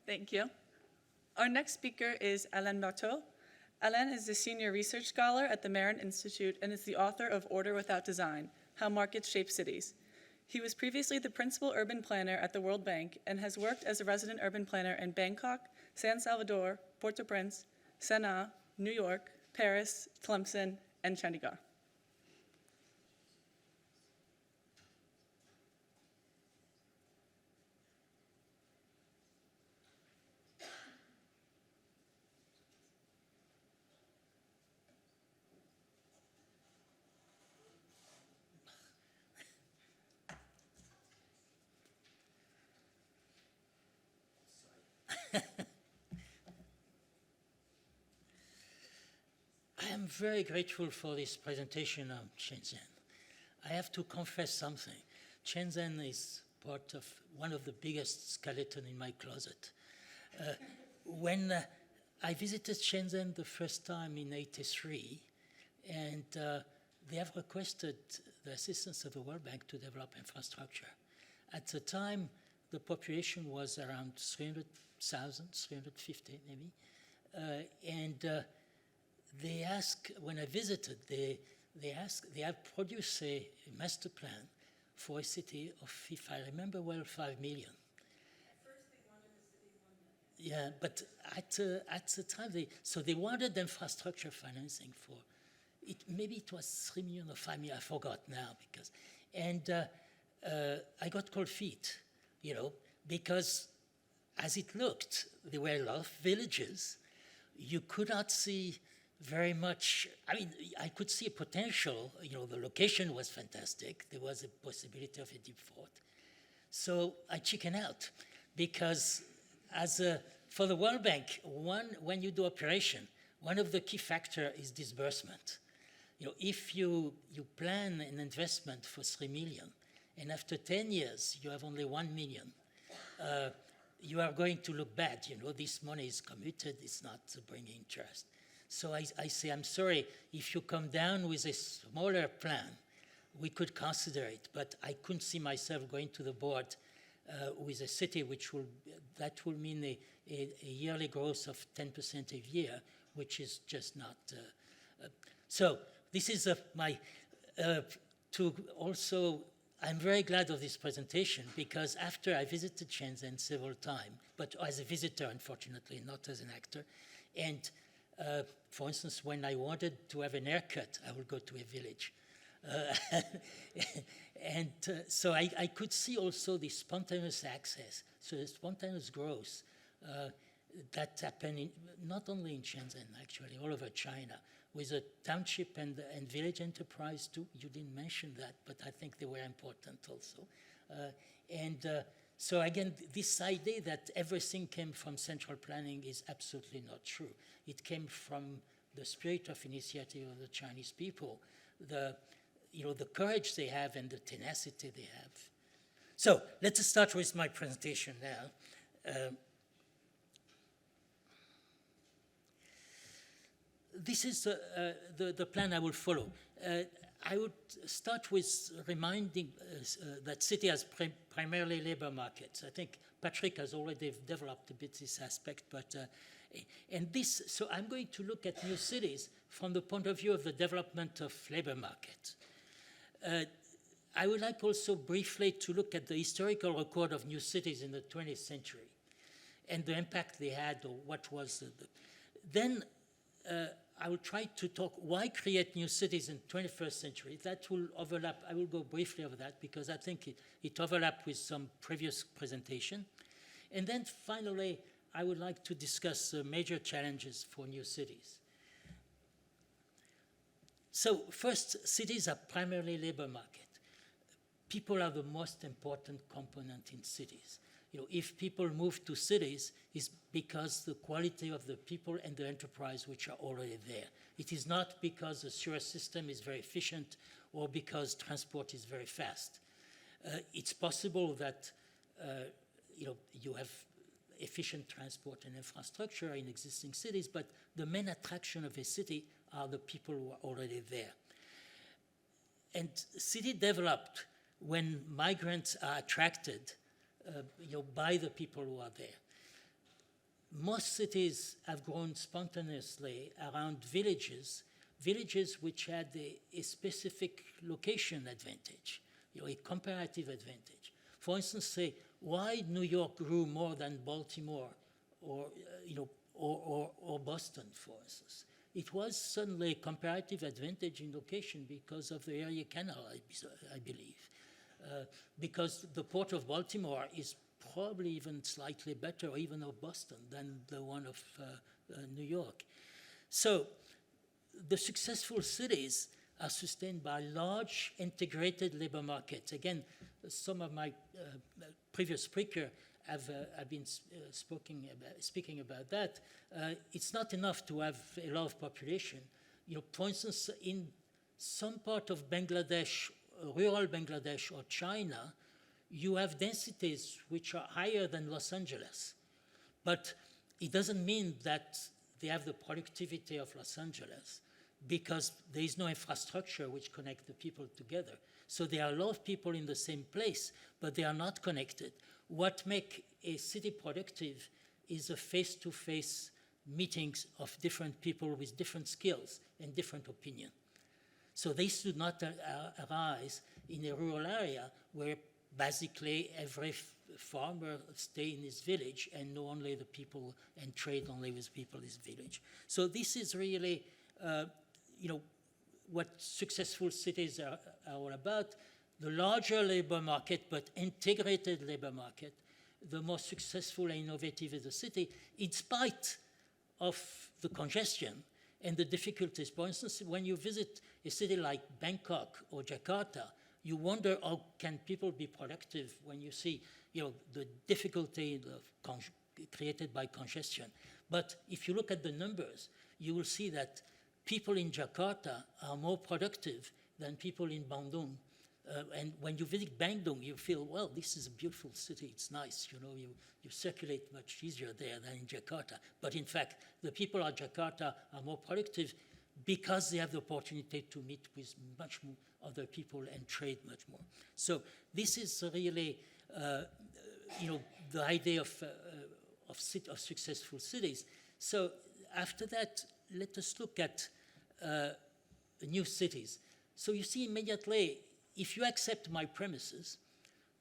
Thank you. Our next speaker is Alain Bertaud. Alain is a senior research scholar at the Marin Institute and is the author of Order Without Design: How Markets Shape Cities. He was previously the principal urban planner at the World Bank and has worked as a resident urban planner in Bangkok, San Salvador, Port-au-Prince, Sanaa, New York, Paris, Tlemcen, and Chandigarh. I am very grateful for this presentation on Shenzhen. I have to confess something. Shenzhen is part of one of the biggest skeleton in my closet. When I visited Shenzhen the first time in '83, and they have requested the assistance of the World Bank to develop infrastructure. At the time, the population was around 300,000, 350 maybe, and they asked, when I visited, they have produced a master plan for a city of, if I remember well, 5 million. At first they wanted a city of 1 million. Yeah, but at the time, they wanted infrastructure financing for, maybe it was 3 million or 5 million, I forgot now, and I got cold feet, because as it looked, there were a lot of villages. You could not see very much. I mean, I could see a potential. The location was fantastic. There was a possibility of a deep fort. So I chickened out because for the World Bank, when you do operation, one of the key factors is disbursement. If you plan an investment for 3 million, and after 10 years you have only 1 million, you are going to look bad. This money is committed, it's not bringing interest. So I say, I'm sorry, if you come down with a smaller plan, we could consider it, but I couldn't see myself going to the board with a city that will mean a yearly growth of 10% a year, which is just not. So this is to also, I'm very glad of this presentation because after I visited Shenzhen several times, but as a visitor, unfortunately, not as an actor, and for instance, when I wanted to have an haircut, I would go to a village. So I could see also the spontaneous access, so the spontaneous growth that happened not only in Shenzhen, actually, all over China, with a township and village enterprise too. You didn't mention that, but I think they were important also. So again, this idea that everything came from central planning is absolutely not true. It came from the spirit of initiative of the Chinese people, the courage they have and the tenacity they have. So let's start with my presentation now. This is the plan I will follow. I would start with reminding that city has primarily labor markets. I think Patrick has already developed a bit this aspect, but so I'm going to look at new cities from the point of view of the development of labor market. I would like also briefly to look at the historical record of new cities in the 20th century and the impact they had, or what was then I will try to talk why create new cities in the 21st century. That will overlap. I will go briefly over that because I think it overlaps with some previous presentation. And then finally, I would like to discuss major challenges for new cities. So first, cities are primarily labor market. People are the most important component in cities. If people move to cities, it's because the quality of the people and the enterprise which are already there. It is not because the sewer system is very efficient or because transport is very fast. It's possible that you have efficient transport and infrastructure in existing cities, but the main attraction of a city are the people who are already there. And city developed when migrants are attracted by the people who are there. most cities have grown spontaneously around villages, villages which had a specific location advantage, a comparative advantage. For instance, say, why New York grew more than Baltimore or, or Boston, for instance. It was suddenly a comparative advantage in location because of the Erie Canal, I believe. Because the port of Baltimore is probably even slightly better, or even of Boston, than the one of New York. So the successful cities are sustained by large integrated labor markets. Again, some of my previous speakers have been speaking about that. It's not enough to have a lot of population. For instance, in some part of Bangladesh, rural Bangladesh or China, you have densities which are higher than Los Angeles. But it doesn't mean that they have the productivity of Los Angeles because there is no infrastructure which connects the people together. So there are a lot of people in the same place, but they are not connected. What makes a city productive is a face-to-face meetings of different people with different skills and different opinions. So this should not arise in a rural area where basically every farmer stay in his village and know only the people and trade only with people in his village. So this is really, what successful cities are all about. The larger labor market, but integrated labor market, the more successful and innovative is the city, in spite of the congestion and the difficulties. For instance, when you visit a city like Bangkok or Jakarta, you wonder how can people be productive when you see, the difficulty created by congestion. But if you look at the numbers, you will see that people in Jakarta are more productive than people in Bandung. And when you visit Bandung, you feel, well, this is a beautiful city. It's nice, you circulate much easier there than in Jakarta. But in fact, the people at Jakarta are more productive because they have the opportunity to meet with much more other people and trade much more. So this is really, the idea of successful cities. So after that, let us look at new cities. So you see immediately, if you accept my premises,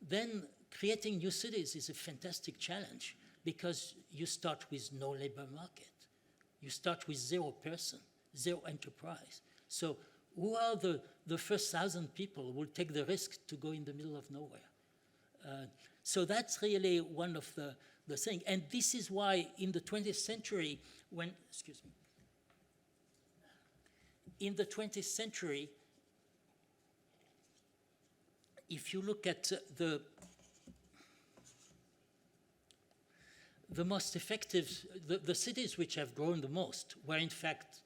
then creating new cities is a fantastic challenge because you start with no labor market. You start with 0 person, 0 enterprise. So who are the first 1,000 people who will take the risk to go in the middle of nowhere? So that's really one of the things. And this is why in the 20th century, in the 20th century, if you look at the most effective, the cities which have grown the most were in fact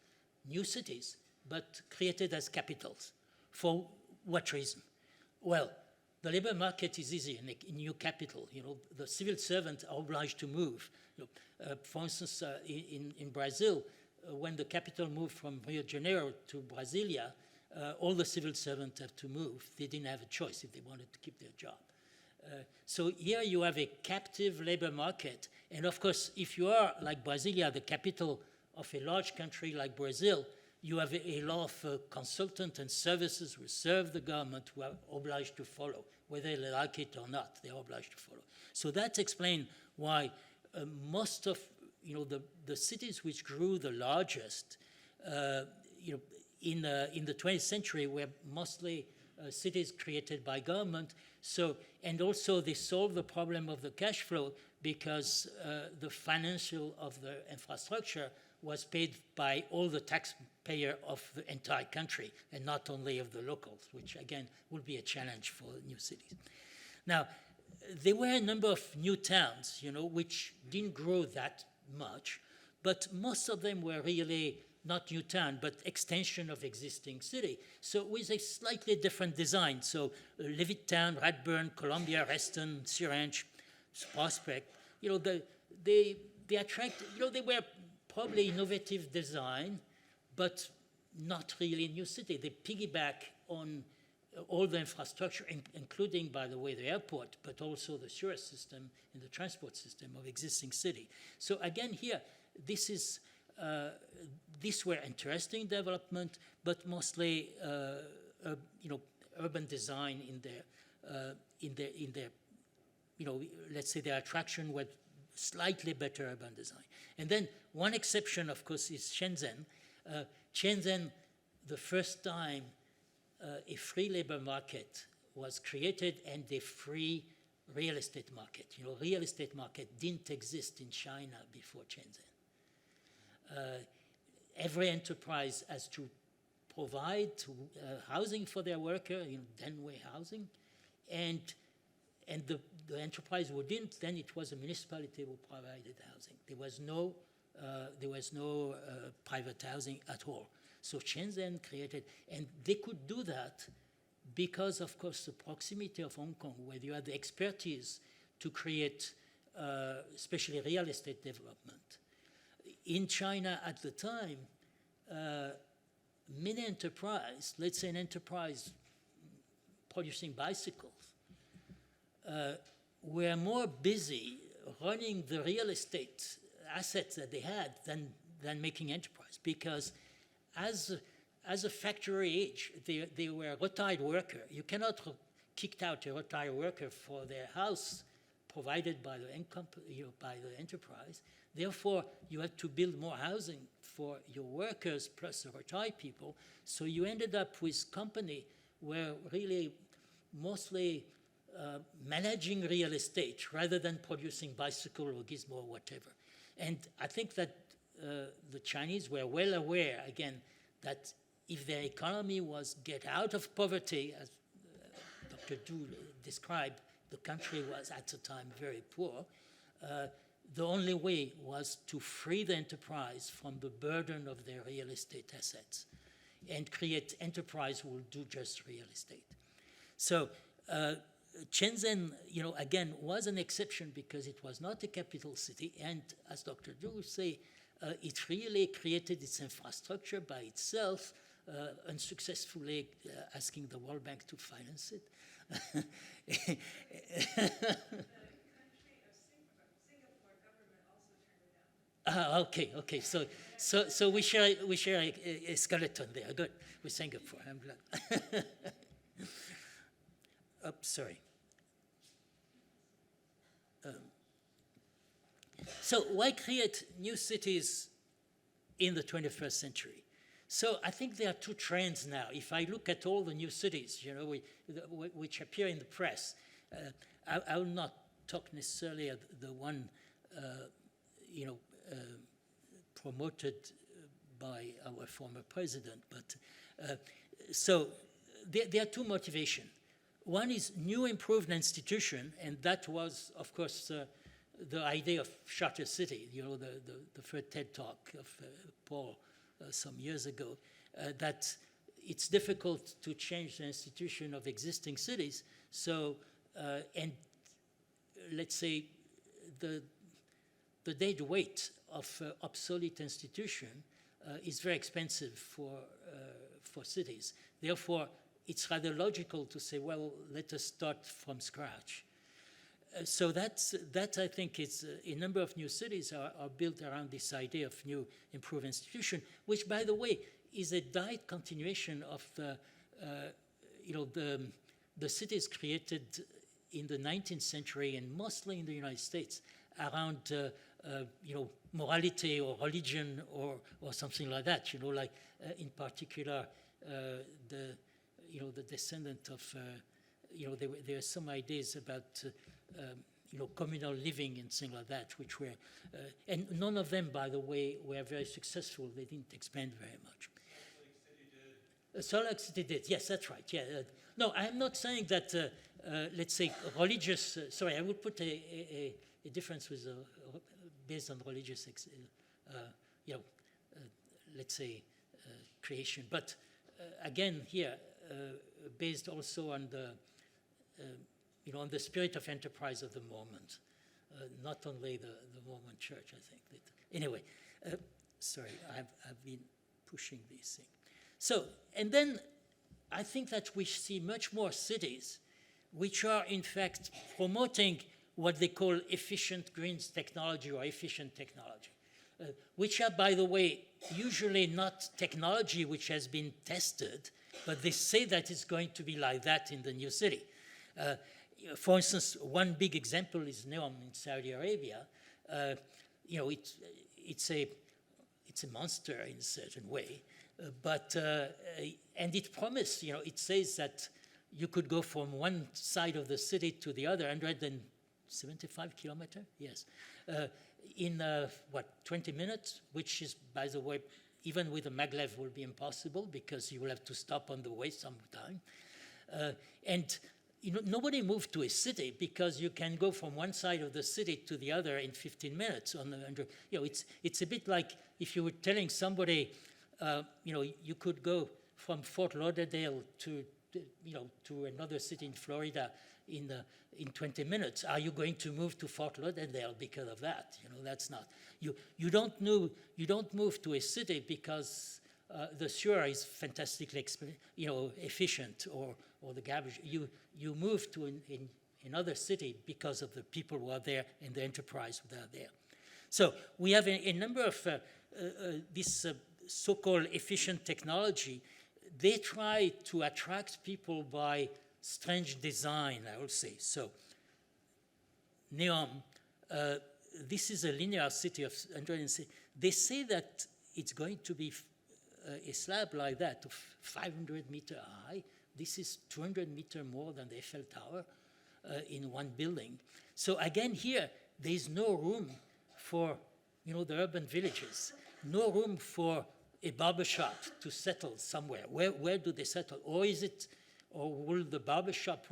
new cities, but created as capitals. For what reason? Well, the labor market is easy in new capital. The civil servants are obliged to move. For instance, in Brazil, when the capital moved from Rio de Janeiro to Brasilia, all the civil servants have to move. They didn't have a choice if they wanted to keep their job. So here you have a captive labor market. And of course, if you are, like Brasilia, the capital of a large country like Brazil, you have a lot of consultants and services who serve the government who are obliged to follow. Whether they like it or not, they're obliged to follow. So that explains why most of the cities which grew the largest in the 20th century were mostly cities created by government. So, and also they solved the problem of the cash flow because the financial of the infrastructure was paid by all the taxpayer of the entire country and not only of the locals, which again would be a challenge for new cities. Now, there were a number of new towns, which didn't grow that much, but most of them were really not new town, but extension of existing city. So with a slightly different design. So Levittown, Radburn, Columbia, Reston, Syringe, Prospect, they attract, they were probably innovative design, but not really a new city. They piggyback on all the infrastructure, including, by the way, the airport, but also the sewer system and the transport system of existing city. So again, here, these were interesting development, but mostly, urban design in their, let's say their attraction was slightly better urban design. And then one exception, of course, is Shenzhen. Shenzhen, the first time a free labor market was created and a free real estate market. Real estate market didn't exist in China before Shenzhen. Every enterprise has to provide housing for their worker, Denway housing, and the enterprise who didn't, then it was a municipality who provided housing. There was no private housing at all. So Shenzhen created, and they could do that because, of course, the proximity of Hong Kong, where you had the expertise to create, especially real estate development. In China at the time, many enterprises, let's say an enterprise producing bicycles, were more busy running the real estate assets that they had than making enterprise, because as a factory age, they were a retired worker. You cannot kick out a retired worker for their house provided by the income, by the enterprise. Therefore, you had to build more housing for your workers plus the retired people. So you ended up with company where really mostly managing real estate rather than producing bicycle or gizmo or whatever. And I think that the Chinese were well aware, again, that if their economy was get out of poverty, as Dr. Du described, the country was at the time very poor, the only way was to free the enterprise from the burden of their real estate assets and create enterprise who will do just real estate. So Shenzhen, again, was an exception because it was not a capital city, and as Dr. Du would say, it really created its infrastructure by itself, unsuccessfully asking the World Bank to finance it. Okay. So we share a skeleton there. Good, with Singapore. I'm glad. Sorry. So why create new cities in the 21st century? So I think there are two trends now. If I look at all the new cities, which appear in the press, I will not talk necessarily of the one, promoted by our former president, but so there are two motivations. One is new improved institution, and that was, of course, the idea of Charter City, the first TED Talk of Paul some years ago, that it's difficult to change the institution of existing cities. So, and let's say the dead weight of obsolete institution is very expensive for cities. Therefore, it's rather logical to say, well, let us start from scratch. So that I think is a number of new cities are built around this idea of new improved institution, which, by the way, is a direct continuation of the cities created in the 19th century and mostly in the United States around morality or religion or something like that. Like in particular the descendant of there are some ideas about communal living and things like that, which were and none of them, by the way, were very successful. They didn't expand very much. Salt Lake City did. Yes, that's right. Yeah. No, I'm not saying that. Let's say religious. Sorry, I would put a difference with based on religious. Let's say creation, but again here based also on the on the spirit of enterprise of the moment, not only the Mormon Church. I think. Anyway, sorry, I've been pushing these things. So, and then I think that we see much more cities which are in fact promoting what they call efficient greens technology or efficient technology, which are, by the way, usually not technology which has been tested, but they say that it's going to be like that in the new city. For instance, one big example is Neom in Saudi Arabia. It's a monster in a certain way, and it promised. It says that you could go from one side of the city to the other, 175 kilometers, yes, in 20 minutes, which is, by the way, even with a maglev will be impossible because you will have to stop on the way sometime. And nobody moved to a city because you can go from one side of the city to the other in 15 minutes. It's a bit like if you were telling somebody, you could go from Fort Lauderdale to another city in Florida in 20 minutes. Are you going to move to Fort Lauderdale because of that? That's not. You don't move to a city because the sewer is fantastically efficient or the garbage. You move to another city because of the people who are there and the enterprise that are there. So we have a number of this so-called efficient technology. They try to attract people by strange design, I will say. So Neom, this is a linear city of 160. They say that it's going to be a slab like that of 500 meter high. This is 200 meter more than the Eiffel Tower in one building. So again, here, there is no room for, the urban villages, no room for a barbershop to settle somewhere. Where do they settle? Or will the barbershop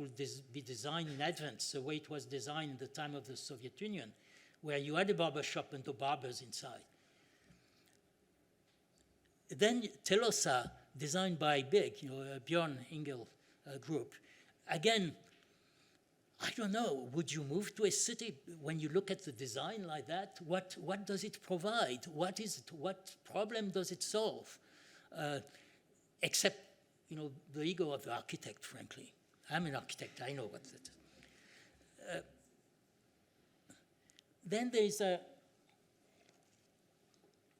be designed in advance the way it was designed in the time of the Soviet Union, where you had a barbershop and the barbers inside? Then Telosa, designed by Big, Bjorn Ingel group. Again, I don't know, would you move to a city when you look at the design like that? What does it provide? What is it? What problem does it solve? Except, the ego of the architect, frankly. I'm an architect, I know what that is. Then there is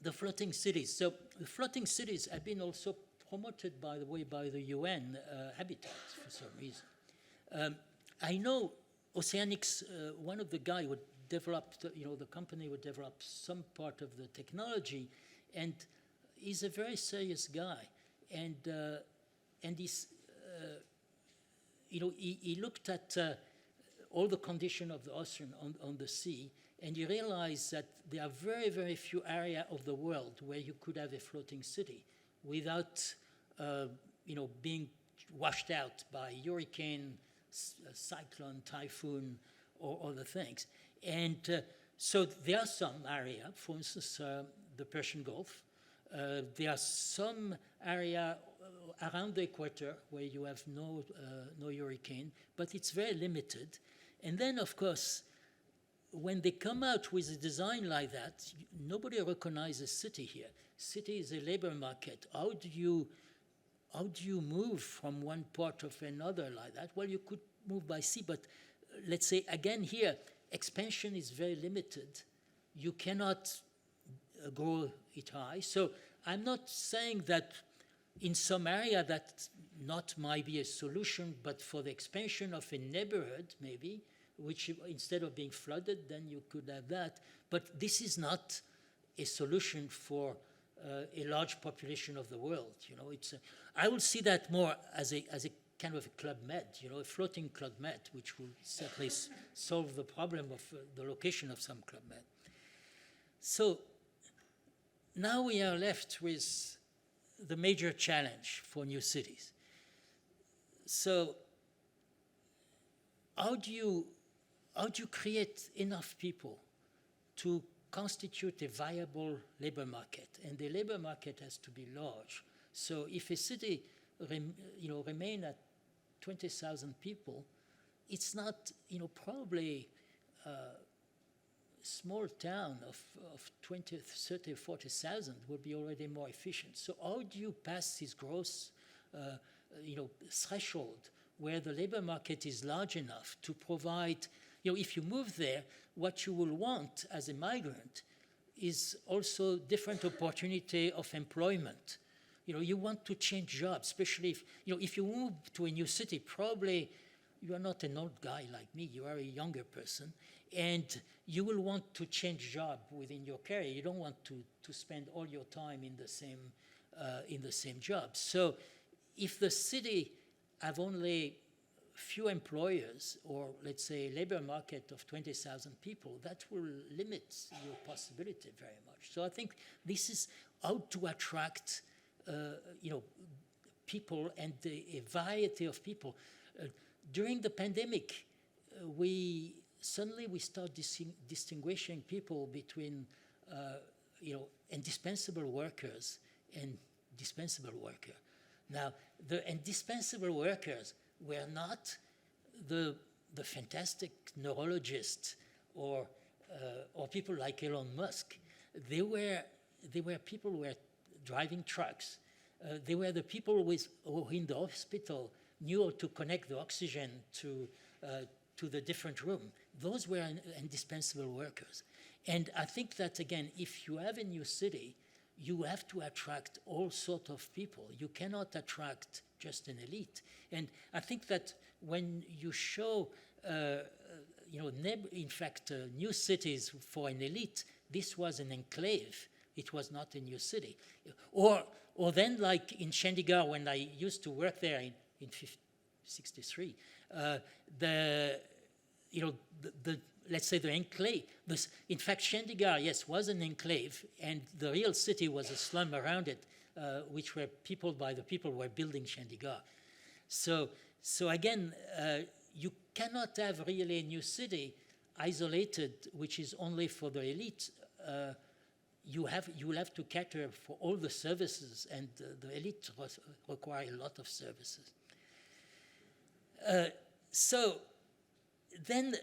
the floating cities. So the floating cities have been also promoted, by the way, by the UN Habitat for some reason. I know Oceanics, one of the guys would develop, the company would develop some part of the technology, and he's a very serious guy. And he's, he looked at all the condition of the ocean on the sea, and he realized that there are very, very few areas of the world where you could have a floating city without, being washed out by hurricane, cyclone, typhoon, or other things. And so there are some areas, for instance, the Persian Gulf. There are some area around the equator where you have no hurricane, but it's very limited. And then, of course, when they come out with a design like that, nobody recognizes city here. City is a labor market. How do you move from one part of another like that? Well, you could move by sea, but let's say, again here, expansion is very limited. You cannot grow it high. So I'm not saying that in some area that not might be a solution, but for the expansion of a neighborhood, maybe, which instead of being flooded, then you could have that. But this is not a solution for a large population of the world. I would see that more as a kind of a Club Med, a floating Club Med, which will certainly solve the problem of the location of some Club Med. So now we are left with the major challenge for new cities. So how do you create enough people to constitute a viable labor market? And the labor market has to be large. So if a city remain at 20,000 people, it's not, probably a small town of 20, 30, 40,000 would be already more efficient. So how do you pass this growth threshold where the labor market is large enough to provide, if you move there, what you will want as a migrant is also different opportunity of employment. You want to change jobs, especially if you move to a new city, probably you are not an old guy like me, you are a younger person, and you will want to change job within your career. You don't want to spend all your time in the same job. So if the city have only few employers, or let's say a labor market of 20,000 people, that will limit your possibility very much. So I think this is how to attract people and a variety of people. During the pandemic, we start distinguishing people between indispensable workers and dispensable workers. Now, the indispensable workers were not the fantastic neurologists or people like Elon Musk. They were people who were driving trucks. They were the people who in the hospital knew how to connect the oxygen to the different room. Those were indispensable workers. And I think that, again, if you have a new city, you have to attract all sorts of people. You cannot attract just an elite. And I think that when you show, in fact, new cities for an elite, this was an enclave. It was not a new city. Or then, like in Chandigarh, when I used to work there in 1963, let's say the enclave. In fact, Chandigarh, yes, was an enclave, and the real city was a slum around it, which were people were building Chandigarh. So again, you cannot have really a new city isolated, which is only for the elite. You will have to cater for all the services, and the elite require a lot of services. So then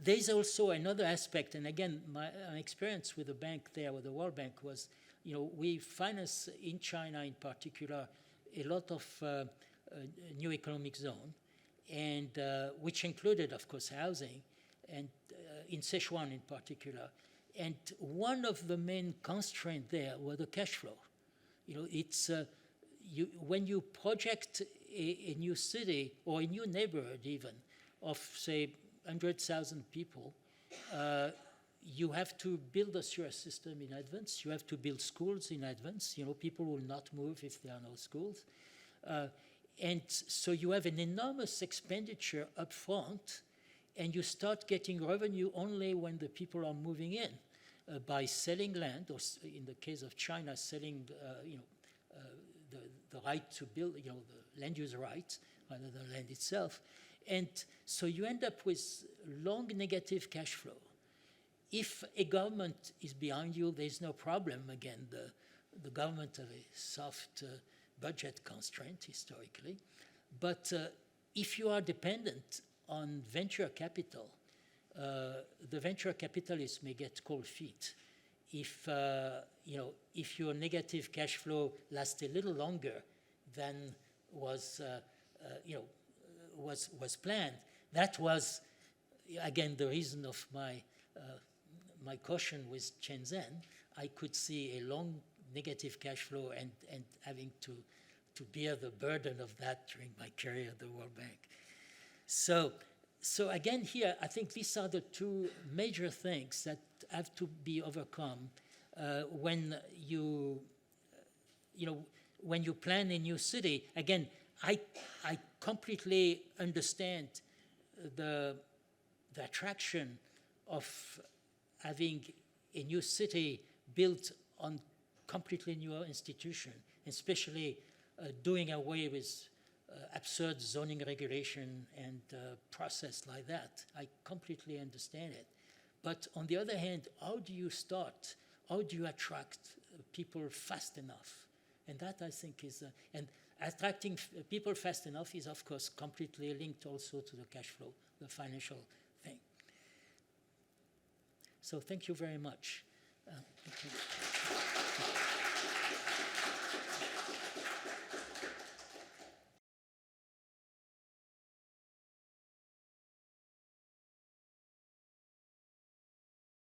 there's also another aspect, and again, my experience with the bank there, with the World Bank, was, we finance in China in particular a lot of new economic zone, and which included, of course, housing, and in Sichuan in particular. And one of the main constraints there was the cash flow. It's when you project a new city or a new neighborhood even of, say, 100,000 people, you have to build a sewer system in advance. You have to build schools in advance. People will not move if there are no schools. And so you have an enormous expenditure up front, and you start getting revenue only when the people are moving in by selling land, or in the case of China, selling the right to build, the land use rights rather than land itself. And so you end up with long negative cash flow. If a government is behind you, there's no problem. Again, the government have a soft budget constraint historically. But if you are dependent on venture capital, the venture capitalists may get cold feet. If your negative cash flow lasts a little longer than was planned, that was again the reason of my caution with Shenzhen. I could see a long negative cash flow and having to bear the burden of that during my career at the World Bank. So again here, I think these are the two major things that have to be overcome when you plan a new city. Again, I completely understand the attraction of having a new city built on completely new institution, especially doing away with absurd zoning regulation and process like that. I completely understand it. But on the other hand, how do you start? How do you attract people fast enough? And that, I think, is... and attracting people fast enough is, of course, completely linked also to the cash flow, the financial thing. So thank you very much. Thank you.